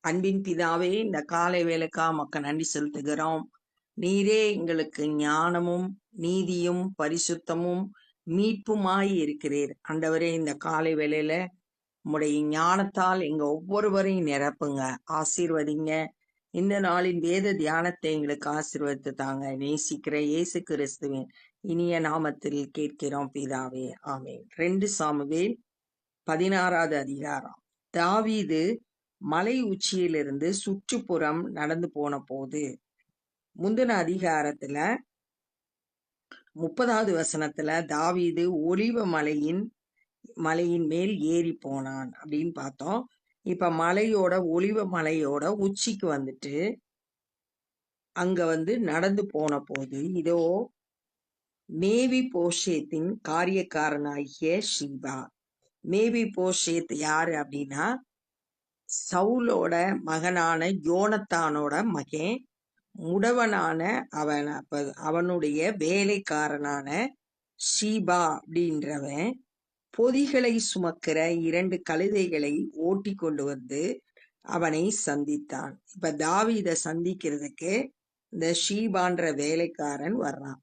அன்பின் பிதாவே, இந்த காலை வேலைக்கா மக்க நன்றி செலுத்துகிறோம். நீரே எங்களுக்கு ஞானமும் நீதியும் பரிசுத்தமும் மீட்புமாய் இருக்கிறீர். ஆண்டவரே, இந்த காலை வேளையில உம்முடைய ஞானத்தால் எங்க ஒவ்வொருவரையும் நிரப்புங்க, ஆசீர்வதிங்க. இந்த நாளின் வேத தியானத்தை எங்களுக்கு ஆசீர்வதித்து தாங்க. நேசிக்கிற இயேசு கிறிஸ்துவின் இனிய நாமத்தில் கேட்கிறோம் பிதாவே, ஆமென். 2 சாமுவேல் 16வது அதிகாரம். தாவீது மலை உச்சியிலிருந்து சுற்றுப்புறம் நடந்து போன போது, முந்தின அதிகாரத்துல 30வது வசனத்துல தாவீது ஒலிவ மலையின் மேல் ஏறி போனான் அப்படின்னு பார்த்தோம். இப்ப ஒலிவ மலையோட உச்சிக்கு வந்துட்டு அங்க நடந்து போன போது, இதோ மேவி போஷேத்தின் காரியக்காரனாகிய ஷீபா. மேவி போஷேத் யாரு அப்படின்னா, சவுலோட மகனான யோனத்தானோட மகன், முடவனான அவனுடைய வேலைக்காரனான ஷீபா அப்படின்றவன் பொதிகளை சுமக்கிற 2 கழுதைகளை ஓட்டி கொண்டு வந்து அவனை சந்தித்தான். இப்ப தாவீதை சந்திக்கிறதுக்கு இந்த ஷீபான்ற வேலைக்காரன் வர்றான்.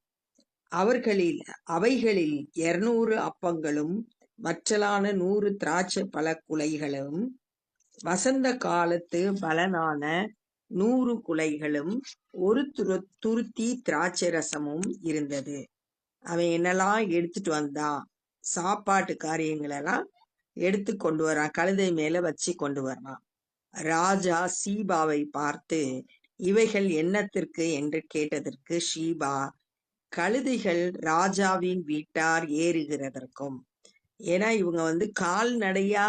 அவைகளில் 200 அப்பங்களும் வற்றலான 100 திராட்சை பழ குலைகளும் வசந்த காலத்து பலனான 100 குலைகளும் ஒரு துருத்தி திராட்சை ரசமும் இருந்தது. அவன் என்னெல்லாம் எடுத்துட்டு வந்தான், சாப்பாட்டு காரியங்களெல்லாம் எடுத்து கொண்டு வரான், கழுதை மேல வச்சு கொண்டு வர்றான். ராஜா சீபாவை பார்த்து, இவைகள் என்னத்திற்கு என்று கேட்டதற்கு ஷீபா, கழுதைகள் ராஜாவின் வீட்டார் ஏறுகிறதற்கும். ஏன்னா இவங்க கால்நடையா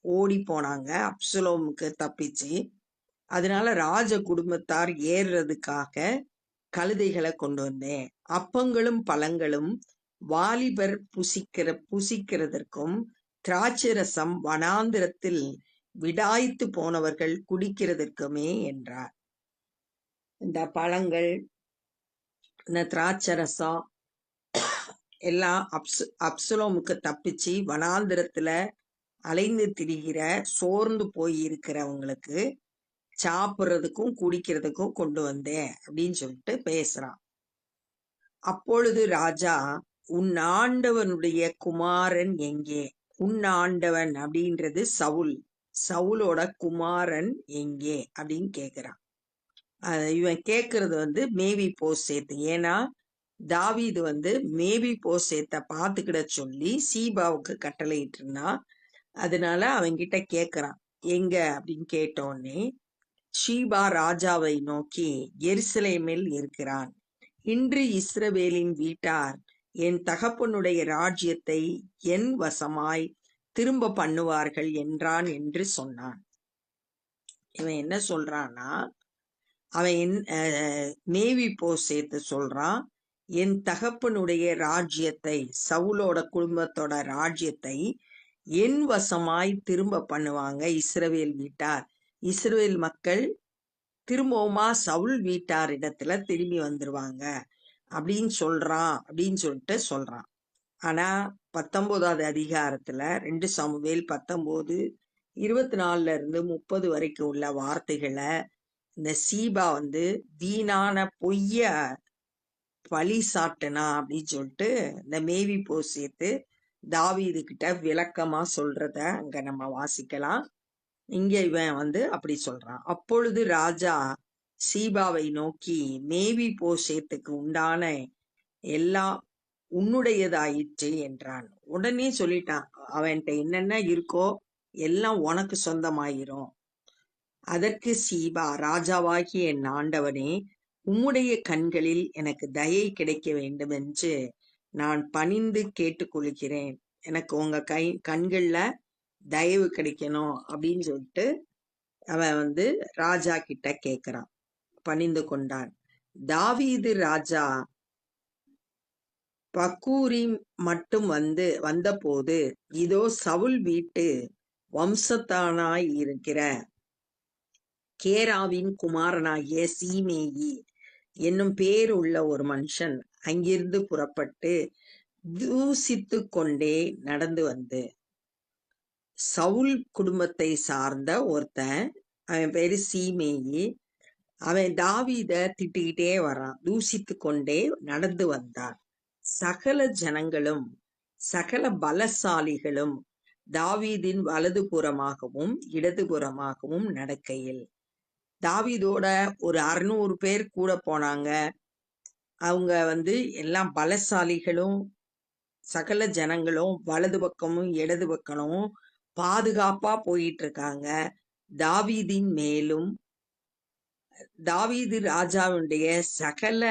ஓடி போனாங்க அப்சலோமுக்கு தப்பிச்சு. அதனால ராஜ குடும்பத்தார் ஏறுறதுக்காக கழுதைகளை கொண்டு வந்தேன். அப்பங்களும் பழங்களும் வாலிபர் புசிக்கிறதற்கும் திராட்சை ரசம் வனாந்திரத்தில் விடாய்த்து போனவர்கள் குடிக்கிறதற்குமே என்றார். இந்த பழங்கள், இந்த திராட்சை ரசம் எல்லாம் அப்சலோமுக்கு தப்பிச்சு வனாந்திரத்துல அலைந்து திரிகிற சோர்ந்து போய் இருக்கிறவங்களுக்கு சாப்பிட்றதுக்கும் குடிக்கிறதுக்கும் கொண்டு வந்தேன் அப்படின்னு சொல்லிட்டு பேசுறான். அப்பொழுது ராஜா, உன் ஆண்டவனுடைய குமாரன் எங்கே? உன் ஆண்டவன் அப்படின்றது சவுலோட குமாரன் எங்கே அப்படின்னு கேக்குறான். இவன் கேக்குறது மேவி போசேத். ஏன்னா தாவீது மேவி போசேத்தை பார்த்துக்கிட சொல்லி சீபாவுக்கு கட்டளையிட்டு இருந்தான். அதனால அவன்கிட்ட கேக்குறான், எங்க அப்படின்னு கேட்டோடனே ஷீபா ராஜாவை நோக்கி, எருசலேமில் இருக்கிறான். இன்று இஸ்ரவேலின் வீட்டார் என் தகப்பனுடைய ராஜ்யத்தை என் வசமாய் திரும்ப பண்ணுவார்கள் என்றான் என்று சொன்னான். இவன் என்ன சொல்றான்னா, அவன் மேவி போசேத்து சொல்றான், என் தகப்பனுடைய ராஜ்யத்தை, சவுலோட குடும்பத்தோட ராஜ்யத்தை என் வசமாய் திரும்ப பண்ணுவாங்க இஸ்ரவேல் வீட்டார். இஸ்ரவேல் மக்கள் திரும்பவுமா சவுல் வீட்டார் இடத்துல திரும்பி வந்துருவாங்க அப்படின்னு சொல்லிட்டு சொல்றான். ஆனா 19வது அதிகாரத்துல 2 சாமுவேல் 19:24 இருந்து 30 வரைக்கும் உள்ள வார்த்தைகளை இந்த சீபா வீணான பொய்ய பழி சாட்டனா அப்படின்னு சொல்லிட்டு இந்த மேவி போசேத்து தாவீது கிட்ட விளக்கமா சொல்றத அங்க நம்ம வாசிக்கலாம். இங்க இவன் அப்படி சொல்றான். அப்பொழுது ராஜா சீபாவை நோக்கி, மேவி போசேத்துக்கு உண்டான எல்லாம் உன்னுடையதாயிற்று என்றான். உடனே சொல்லிட்டான், அவன்கிட்ட என்னென்ன இருக்கோ எல்லாம் உனக்கு சொந்தமாயிரும். அதற்கு சீபா, ராஜாவாகிய என் ஆண்டவனே, உம்முடைய கண்களில் எனக்கு தயை கிடைக்க வேண்டும் என்று நான் பணிந்து கேட்டுக்கொள்கிறேன். எனக்கு உங்க கண்கள்ல தயவு கிடைக்கணும் அப்படின்னு சொல்லிட்டு அவன் ராஜா கிட்ட கேக்குறான், பணிந்து கொண்டான். தாவீது ராஜா பக்கூரி மட்டும் வந்தபோது, இதோ சவுல் வீட்டு வம்சத்தானாய் இருக்கிற கேராவின் குமாரனாகிய சீமேயி என்னும் பேர் உள்ள ஒரு மனுஷன் அங்கிருந்து புறப்பட்டு தூசித்து கொண்டே நடந்து சவுல் குடும்பத்தை சார்ந்த ஒருத்தன் அவன் பேரு சீமேயி. அவன் தாவீத திட்டிக்கிட்டே வரான், தூசித்து கொண்டே நடந்து வந்தான். சகல ஜனங்களும் சகல பலசாலிகளும் தாவீதின் வலதுபுறமாகவும் இடதுபுறமாகவும் நடக்கையில், தாவீதோட ஒரு 600 பேர் கூட போனாங்க. அவங்க எல்லாம் பலசாலிகளும் சகல ஜனங்களும் வலது பக்கமும் இடது பக்கமும் பாதுகாப்பா போயிட்டு இருக்காங்க. தாவீதின் மேலும் தாவீது ராஜாவுடைய சகல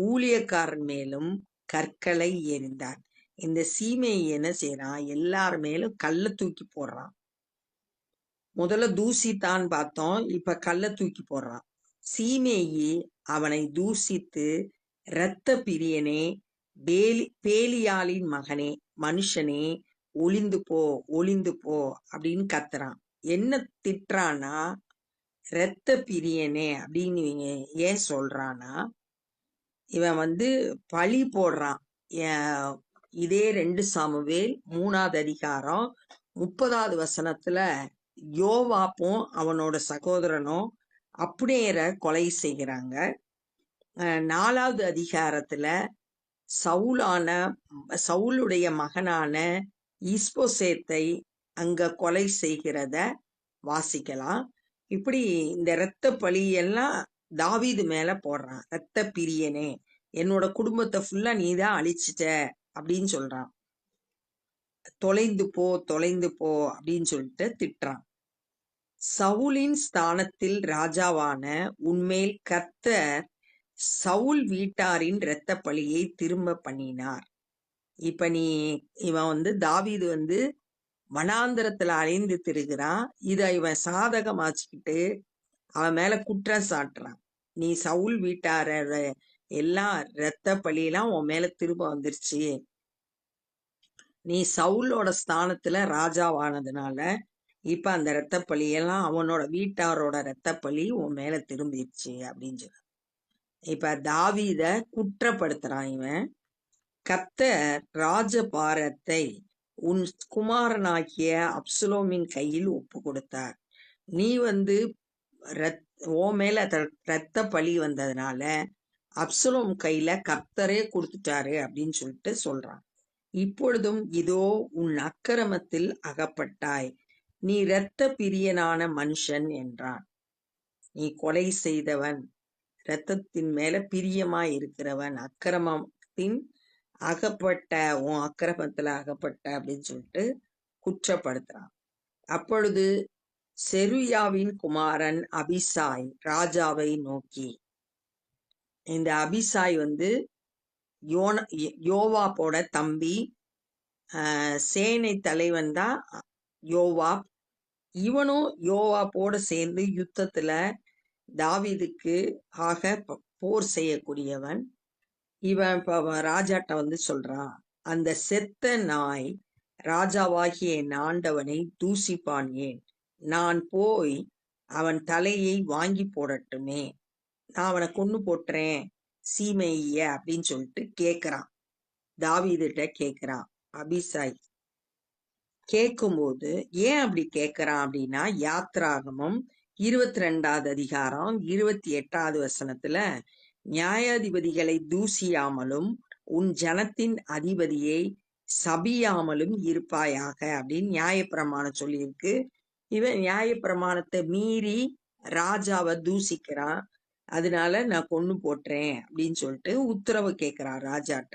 ஊழியக்காரன் மேலும் கற்களை எறிந்தான். இந்த சீமேயி என்ன செய்யறான், எல்லார் மேலும் கல்ல தூக்கி போடுறான். முதல்ல தூசித்தான் பார்த்தோம், இப்ப கல்ல தூக்கி போடுறான். சீமேயி அவனை தூசித்து, இரத்த பிரியனே, பேலியாளின் மகனே, மனுஷனே, ஒளிந்து போ ஒளிந்து போ அப்படின்னு கத்துறான். என்ன திட்டுறான்னா, இரத்த பிரியனே அப்படின்னு ஏன் சொல்றான்னா, இவன் பழி போடுறான். இதே 2 சாமுவேல் 3வது அதிகாரம் 30வது வசனத்துல யோவாப்பும் அவனோட சகோதரனும் அப்னேரை கொலை செய்கிறாங்க. 4வது அதிகாரத்துல சவுலுடைய மகனான இஸ்போசேத்தை அங்க கொலை செய்கிறத வாசிக்கலாம். இப்படி இந்த இரத்த பழி எல்லாம் தாவீது மேல போடுறான். இரத்த பிரியனே, என்னோட குடும்பத்தை ஃபுல்லா நீதான் அழிச்சிட்ட அப்படின்னு சொல்றான். தொலைந்து போ தொலைந்து போ அப்படின்னு சொல்லிட்டு திட்டுறான். சவுலின் ஸ்தானத்தில் ராஜாவான உன்மேல் கர்த்தர் சவுல் வீட்டாரின் இரத்த பழியை திரும்ப பண்ணினார். இப்ப இவன் தாவீது வனாந்திரத்துல அலைந்து திரிகிறான். இத இவன் சாதகமாச்சுக்கிட்டு அவன் மேல குற்றம் சாட்டுறான். நீ சவுல் வீட்டார எல்லாம் இரத்த பழியெல்லாம் உன் மேல திரும்ப வந்துருச்சு, நீ சவுலோட ஸ்தானத்துல ராஜாவானதுனால இப்ப அந்த இரத்த பழியெல்லாம் அவனோட வீட்டாரோட இரத்த பழி உன் மேல திரும்பிடுச்சு அப்படின்னு சொல்ற. இப்ப தாவீத குற்றப்படுத்துறான் இவன். கர்த்தர் ராஜபாரத்தை உன் குமாரனாகிய அப்சலோமின் கையில் ஒப்பு கொடுத்தார். நீ உன் மேல இரத்த பழி வந்ததுனால அப்சலோம் கையில கர்த்தரே கொடுத்துட்டாரு அப்படின்னு சொல்லிட்டு சொல்றான். இப்பொழுதும் இதோ உன் அக்கிரமத்தில் அகப்பட்டாய், நீ இரத்த பிரியனான மனுஷன் என்றான். நீ கொலை செய்தவன், இரத்தத்தின் மேல பிரியமாய் இருக்கிறவன், அக்கிரமத்தின் அகப்பட்ட, உன் அக்கிரமத்துல அகப்பட்ட அப்படின்னு சொல்லிட்டு குற்றப்படுத்துறான். அப்பொழுது செருயாவின் குமாரன் அபிசாய் ராஜாவை நோக்கி, இந்த அபிசாய் யோவாப்போட தம்பி, சேனை தலைவன் தான் யோவாப். இவனும் யோவாப்போட சேர்ந்து யுத்தத்துல தாவீதுக்கு ஆக போர் செய்யக்கூடியவன். இவன் ராஜாட்ட சொல்றான், அந்த செத்த நாய் ராஜாவாகிய என் ஆண்டவனை தூசிப்பான் ஏன்? நான் போய் அவன் தலையை வாங்கி போடட்டுமே, நான் அவனை கொன்னு போட்டுறேன் சீமேயிய அப்படின்னு சொல்லிட்டு கேக்குறான். தாவீதுட்ட கேக்குறான் அபிசாய். கேட்கும்போது ஏன் அப்படி கேக்குறான் அப்படின்னா, யாத்ராகமம் 22வது அதிகாரம் 28வது வசனத்துல, நியாயாதிபதிகளை தூசியாமலும் உன் ஜனத்தின் அதிபதியை சபியாமலும் இருப்பாயாக அப்படின்னு நியாயப்பிரமாணம் சொல்லியிருக்கு. இவன் நியாயப்பிரமாணத்தை மீறி ராஜாவை தூசிக்கிறான், அதனால நான் கொன்னு போட்டுறேன் அப்படின்னு சொல்லிட்டு உத்தரவு கேட்கிறான் ராஜாட்ட.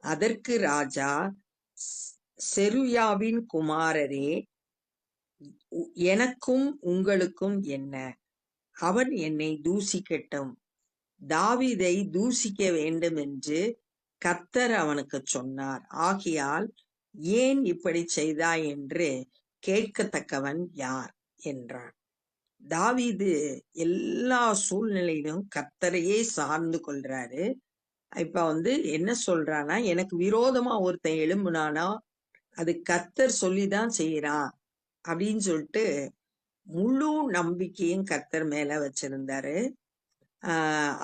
அதற்கு ராஜா, செருயாவின் குமாரரே, எனக்கும் உங்களுக்கும் என்ன? அவன் என்னை தூசிக்கட்டும், தாவீதை தூசிக்க வேண்டும் என்று கர்த்தர் அவனுக்கு சொன்னார், ஆகையால் ஏன் இப்படி செய்தாய் என்று கேட்கத்தக்கவன் யார் என்றான். தாவீது எல்லா சூழ்நிலையிலும் கர்த்தரையே சார்ந்து கொள்றாரு. இப்ப என்ன சொல்றானா, எனக்கு விரோதமா ஒருத்தன் எழும்புனானா அது கர்த்தர் சொல்லிதான் செய்யறான் அப்படின்னு சொல்லிட்டு முழு நம்பிக்கையும் கர்த்தர் மேல வச்சிருந்தாரு.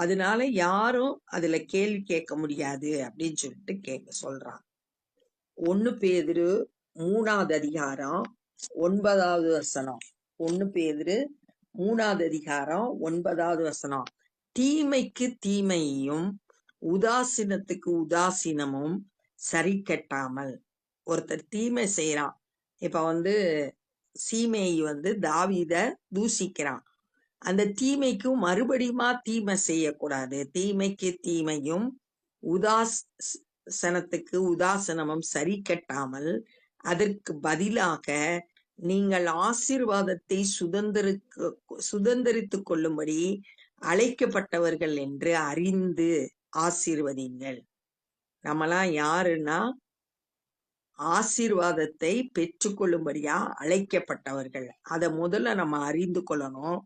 அதனால யாரும் அதுல கேள்வி கேட்க முடியாது அப்படின்னு சொல்லிட்டு சொல்றான். 1 பேதுரு 3வது அதிகாரம் 9வது வசனம். 1 பேதுரு 3வது அதிகாரம் 9வது வசனம். தீமைக்கு தீமையும் உதாசீனத்துக்கு உதாசீனமும் சரி கட்டாமல். ஒருத்தர் தீமை செய்யறான். இப்ப சீமேயி தாவீத தூசிக்கிறான். அந்த தீமைக்கும் மறுபடியுமா தீமை செய்யக்கூடாது. தீமைக்கு தீமையும் உதாசனத்துக்கு உதாசனமும் சரி கட்டாமல் அதற்கு பதிலாக நீங்கள் ஆசீர்வாதத்தை சுதந்திரித்துக் கொள்ளும்படி அழைக்கப்பட்டவர்கள் என்று அறிந்து ஆசீர்வதிங்கள். நம்மலாம் யாருன்னா ஆசீர்வாதத்தை பெற்றுக்கொள்ளும்படியா அழைக்கப்பட்டவர்கள். அதை முதல்ல நம்ம அறிந்து கொள்ளணும்.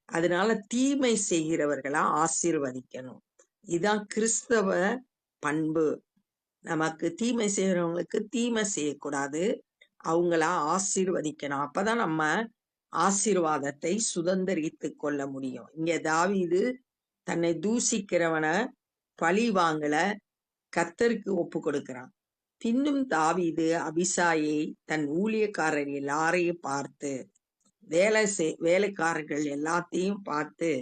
அதனால தீமை செய்கிறவர்களா ஆசீர்வதிக்கணும். இதுதான் கிறிஸ்தவ பண்பு. நமக்கு தீமை செய்யறவங்களுக்கு தீமை செய்யக்கூடாது, அவங்கள ஆசீர்வதிக்கணும். அப்பதான் நம்ம ஆசீர்வாதத்தை சுதந்திரித்து கொள்ள முடியும். இங்க தாவீது தன்னை தூசிக்கிறவனை பழி வாங்கல, கர்த்தருக்கு ஒப்பு கொடுக்கிறான். பின்னும் தாவீது அபிசாயை தன் ஊழியக்காரர் எல்லாரையும் பார்த்து, வேலைக்காரர்கள் எல்லாத்தையும் பார்த்து,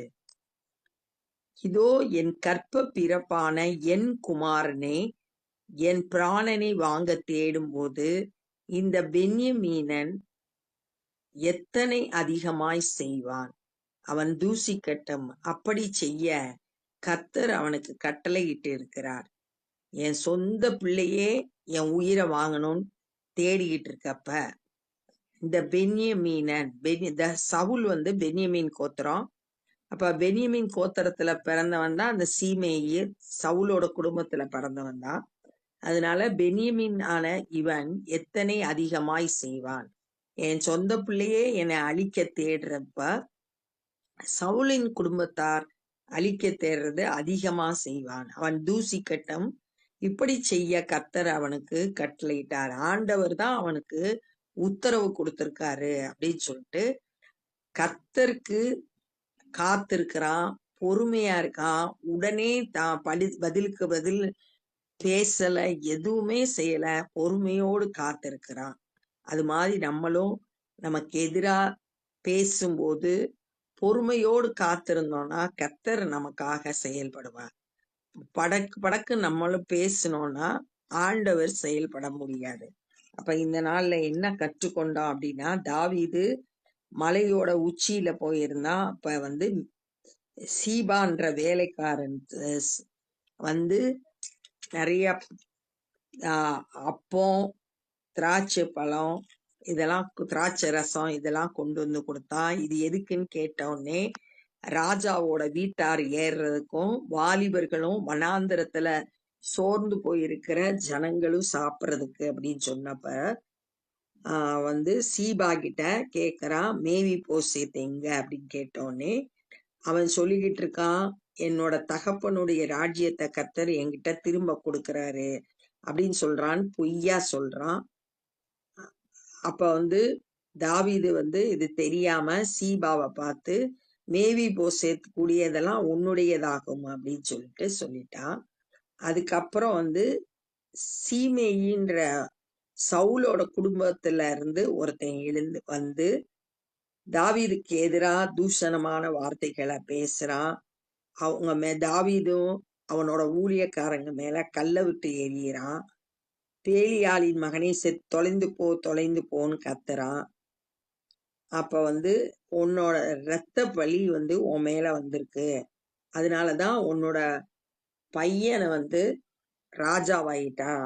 இதோ என் கற்ப பிறப்பான என் குமாரனே, என் பிராணனை வாங்க தேடும் போது இந்த பென்யமீனன் எத்தனை அதிகமாய் செய்வான். அவன் தூசிக்கட்டும். அப்படி செய்ய கர்த்தர் அவனுக்கு கட்டளையிட்டு இருக்கிறார். என் சொந்த பிள்ளையே என் உயிரை வாங்கணும்னு தேடிக்கிட்டு இருக்கப்ப இந்த பென்யமீனன் சவுல் பென்யமீன் கோத்திரம். அப்ப பென்யமீன் கோத்திரத்துல பிறந்தவன் தான் அந்த சீமேயி, சவுலோட குடும்பத்துல பிறந்தவன் தான். அதனால பென்யமீன் ஆன இவன் எத்தனை அதிகமாய் செய்வான். என் சொந்த பிள்ளையே என்னை அழிக்க தேடுறப்ப சவுலின் குடும்பத்தார் அழிக்க தேடுறது அதிகமா செய்வான். அவன் தூசிக்கட்டும். இப்படி செய்ய கர்த்தர் அவனுக்கு கட்டளையிட்டார். ஆண்டவர் தான் அவனுக்கு உத்தரவு கொடுத்திருக்காரு அப்படின்னு சொல்லிட்டு கர்த்தருக்கு காத்திருக்கிறான், பொறுமையா இருக்கான். உடனே தான் பதிலுக்கு பதில் பேசல, எதுவுமே செய்யல, பொறுமையோடு காத்திருக்கிறான். அது மாதிரி நம்மளும் நமக்கு எதிரா பேசும்போது பொறுமையோடு காத்திருந்தோம்னா கர்த்தர் நமக்காக செயல்படுவார். படக்கு நம்மளும் பேசணும்னா ஆண்டவர் செயல்பட முடியாது. அப்ப இந்த நாள்ல என்ன கற்றுக்கொண்டோம் அப்படின்னா, தாவீது மலையோட உச்சியில போயிருந்தான். அப்ப சீபான்ற வேலைக்காரன் நிறைய அப்பம், திராட்சை பழம், இதெல்லாம் திராட்சை ரசம் இதெல்லாம் கொண்டு வந்து கொடுத்தான். இது எதுக்குன்னு கேட்ட உடனே ராஜாவோட வீட்டார் ஏறுறதுக்கும் வாலிபர்களும் வனாந்திரத்துல சோர்ந்து போயிருக்கிற ஜனங்களும் சாப்பிட்றதுக்கு அப்படின்னு சொன்னப்ப சீபா கிட்ட கேக்குறான், மேவி போசேத் எங்க அப்படின்னு கேட்டோடனே அவன் சொல்லிக்கிட்டு இருக்கான், என்னோட தகப்பனுடைய ராஜ்யத்தை கர்த்தர் என்கிட்ட திரும்ப கொடுக்கறாரு அப்படின்னு சொல்றான். பொய்யா சொல்றான். அப்ப தாவீது இது தெரியாம சீபாவை பார்த்து, மேவி போசேத் கூடியதெல்லாம் உன்னுடையதாகும் அப்படின்னு சொல்லிட்டான். அதுக்கப்புறம் சீமேயின்ற சவுலோட குடும்பத்துல இருந்து ஒருத்தன் எழுந்து தாவீதுக்கு எதிரா தூஷணமான வார்த்தைகளை பேசுறான். அவங்க தாவீதும் அவனோட ஊழியக்காரங்க மேல கல்ல விட்டு எறிகிறான். பேலியாளின் மகனை தொலைந்து போன்னு கத்துறான். அப்ப உன்னோட இரத்த பழி உன் மேல வந்திருக்கு, அதனாலதான் உன்னோட பையனை ராஜாவாயிட்டான்,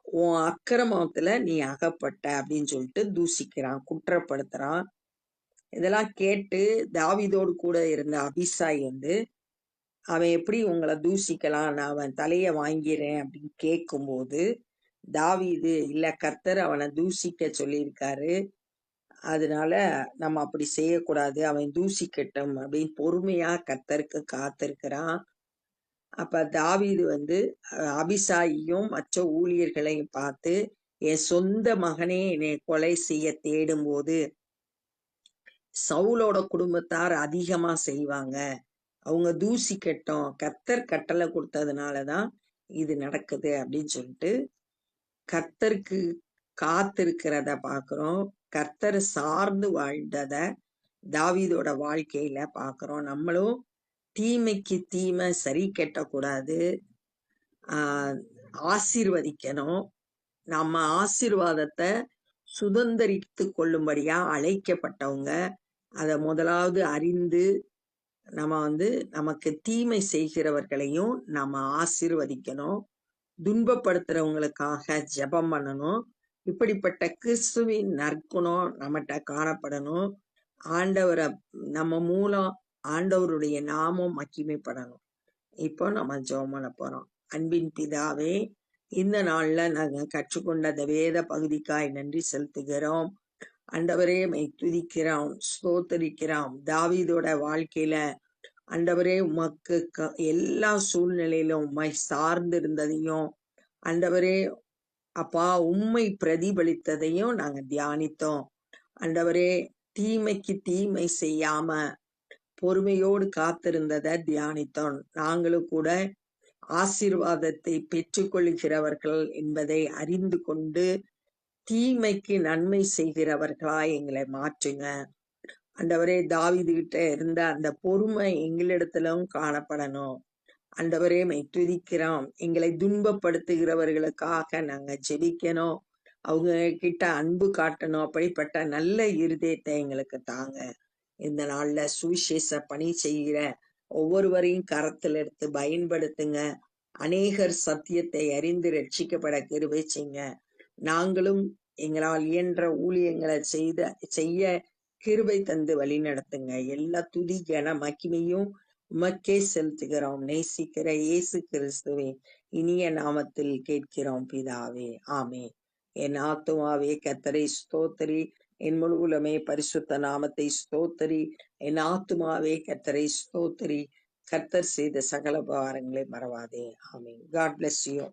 உன் அக்கிரமத்துல நீ அகப்பட்ட அப்படின்னு சொல்லிட்டு தூசிக்கிறான், குற்றப்படுத்துறான். இதெல்லாம் கேட்டு தாவீதோடு கூட இருந்த அபிசாய் அவன் எப்படி உங்களை தூசிக்கலாம், நான் அவன் தலைய வாங்கிறேன் அப்படின்னு கேட்கும்போது தாவீது, இல்ல கர்த்தர் அவனை தூசிக்க சொல்லியிருக்காரு, அதனால நம்ம அப்படி செய்யக்கூடாது, அவன் தூசிக்கட்டும் அப்படின்னு பொறுமையா கர்த்தருக்கு காத்திருக்கிறான். அப்ப தாவீது அபிசாயையும் மற்ற ஊழியர்களையும் பார்த்து, என் சொந்த மகனே என்னை கொலை செய்ய தேடும் போது சவுலோட குடும்பத்தார் அதிகமா செய்வாங்க, அவங்க தூசிக்கட்டும், கர்த்தர் கட்டளை கொடுத்ததுனாலதான் இது நடக்குது அப்படின்னு சொல்லிட்டு கர்த்தருக்கு காத்திருக்கிறத பாக்குறோம். கர்த்தர் சார்ந்து வாழ்ந்தத தாவீதோட வாழ்க்கையில பார்க்கிறோம். நம்மளும் தீமைக்கு தீமை சரி கெட்டக்கூடாது, ஆசீர்வதிக்கணும். நம்ம ஆசீர்வாதத்தை சுதந்தரித்து கொள்ளும்படியா அழைக்கப்பட்டவங்க. அதை முதலாவது அறிந்து நம்ம நமக்கு தீமை செய்கிறவர்களையும் நம்ம ஆசீர்வதிக்கணும். துன்பப்படுத்துறவங்களுக்காக ஜெபம் பண்ணணும். இப்படிப்பட்ட கிறிஸ்துவின் நற்குணம் நம்மகிட்ட காணப்படணும். ஆண்டவரை நம்ம மூலம் ஆண்டவருடைய நாமம் மகிமைப்படணும். இப்போ நம்ம ஜெபம் பண்ண போறோம். அன்பின் பிதாவே, இந்த நாள்ல நாங்க கற்றுக்கொண்ட அந்த வேத பகுதிக்காய் நன்றி செலுத்துகிறோம். ஆண்டவரே மை துதிக்கிறோம், ஸ்தோத்தரிக்கிறோம். தாவீதோட வாழ்க்கையில ஆண்டவரே உமக்கு எல்லா சூழ்நிலையிலும் உம்மை சார்ந்து இருந்ததையும், ஆண்டவரே அப்பா உம்மை பிரதிபலித்ததையும் நாங்க தியானித்தோம். ஆண்டவரே தீமைக்கு தீமை செய்யாம பொறுமையோடு காத்திருந்ததை தியானித்தோம். நாங்களும் கூட ஆசீர்வாதத்தை பெற்றுக்கொள்கிறவர்கள் என்பதை அறிந்து கொண்டு தீமைக்கு நன்மை செய்கிறவர்களாய் எங்களை மாற்றுங்க. ஆண்டவரே தாவீது கிட்ட இருந்த அந்த பொறுமை எங்களிடத்திலும் காணப்படணும். ஆண்டவரே மை துதிக்கிறோம். எங்களை துன்பப்படுத்துகிறவர்களுக்காக நாங்க ஜெபிக்கணும். அவங்க கிட்ட அன்பு காட்டணும். அப்படிப்பட்ட நல்ல இருதயத்தை எங்களுக்கு தாங்க. இந்த நாள்ல சுவிசேஷ பணி செய்கிற ஒவ்வொருவரையும் கரத்தில் எடுத்து பயன்படுத்துங்க. அநேகர் சத்தியத்தை அறிந்து ரட்சிக்கப்பட கிருபை செய்யுங்க. நாங்களும் எங்களால் இயன்ற ஊழியங்களை செய்ய கிருபை தந்து வழி நடத்துங்க. எல்லா துதி கன மகிமையும் உமக்கே செலுத்துகிறோம். நேசிக்கிற இயேசு கிறிஸ்துவே இனிய நாமத்தில் கேட்கிறோம் பிதாவே, ஆமே. என் ஆத்துமாவே கர்த்தரை ஸ்தோத்தரி, என் முழு உலமே பரிசுத்த நாமத்தை ஸ்தோத்தரி. என் ஆத்துமாவே கர்த்தரை ஸ்தோத்தரி, கர்த்தர் செய்த சகல உபகாரங்களை மறவாதே. ஆமே. God bless you.